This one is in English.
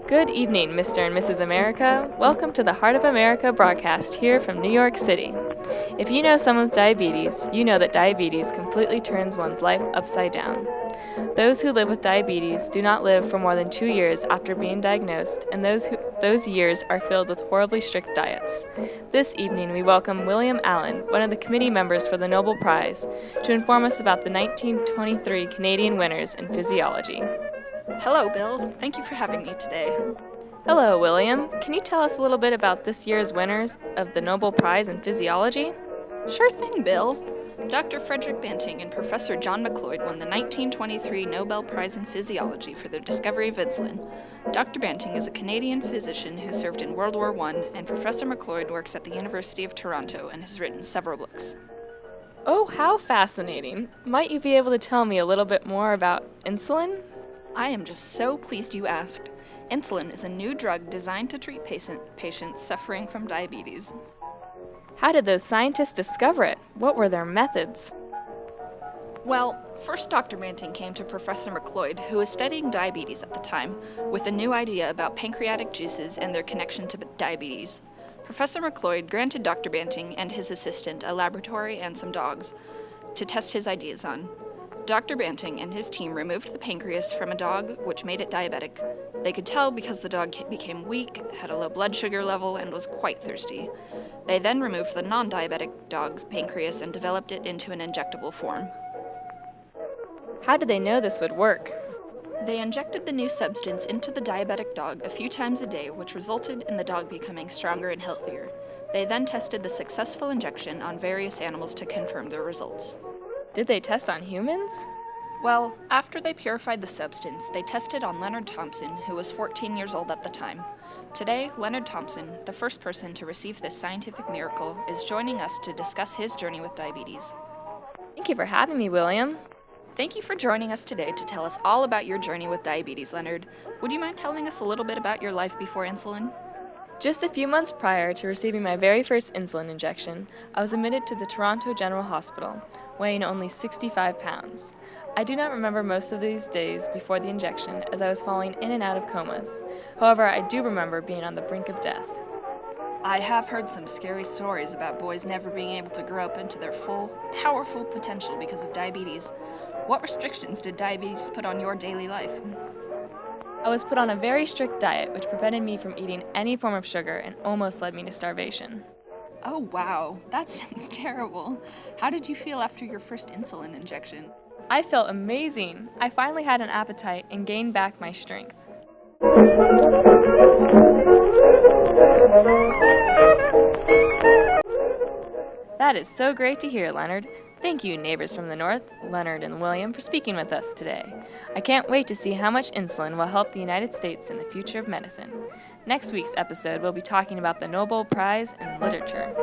Good evening, Mr. and Mrs. America. Welcome to the Heart of America broadcast here from New York City. If you know someone with diabetes, you know that diabetes completely turns one's life upside down. Those who live with diabetes do not live for more than 2 years after being diagnosed, and those years are filled with horribly strict diets. This evening, we welcome William Allen, one of the committee members for the Nobel Prize, to inform us about the 1923 Canadian winners in physiology. Hello, Bill. Thank you for having me today. Hello, William. Can you tell us a little bit about this year's winners of the Nobel Prize in Physiology? Sure thing, Bill. Dr. Frederick Banting and Professor John McLeod won the 1923 Nobel Prize in Physiology for their discovery of insulin. Dr. Banting is a Canadian physician who served in World War I, and Professor McLeod works at the University of Toronto and has written several books. Oh, how fascinating. Might you be able to tell me a little bit more about insulin? I am just so pleased you asked. Insulin is a new drug designed to treat patients suffering from diabetes. How did those scientists discover it? What were their methods? Well, first Dr. Banting came to Professor McLeod, who was studying diabetes at the time, with a new idea about pancreatic juices and their connection to diabetes. Professor McLeod granted Dr. Banting and his assistant a laboratory and some dogs to test his ideas on. Dr. Banting and his team removed the pancreas from a dog, which made it diabetic. They could tell because the dog became weak, had a low blood sugar level, and was quite thirsty. They then removed the non-diabetic dog's pancreas and developed it into an injectable form. How did they know this would work? They injected the new substance into the diabetic dog a few times a day, which resulted in the dog becoming stronger and healthier. They then tested the successful injection on various animals to confirm their results. Did they test on humans? Well, after they purified the substance, they tested on Leonard Thompson, who was 14 years old at the time. Today, Leonard Thompson, the first person to receive this scientific miracle, is joining us to discuss his journey with diabetes. Thank you for having me, William. Thank you for joining us today to tell us all about your journey with diabetes, Leonard. Would you mind telling us a little bit about your life before insulin? Just a few months prior to receiving my very first insulin injection, I was admitted to the Toronto General Hospital, weighing only 65 pounds. I do not remember most of these days before the injection, as I was falling in and out of comas. However, I do remember being on the brink of death. I have heard some scary stories about boys never being able to grow up into their full, powerful potential because of diabetes. What restrictions did diabetes put on your daily life? I was put on a very strict diet, which prevented me from eating any form of sugar and almost led me to starvation. Oh wow, that sounds terrible. How did you feel after your first insulin injection? I felt amazing. I finally had an appetite and gained back my strength. That is so great to hear, Leonard. Thank you, neighbors from the north, Leonard and William, for speaking with us today. I can't wait to see how much insulin will help the United States in the future of medicine. Next week's episode, we'll be talking about the Nobel Prize in Literature.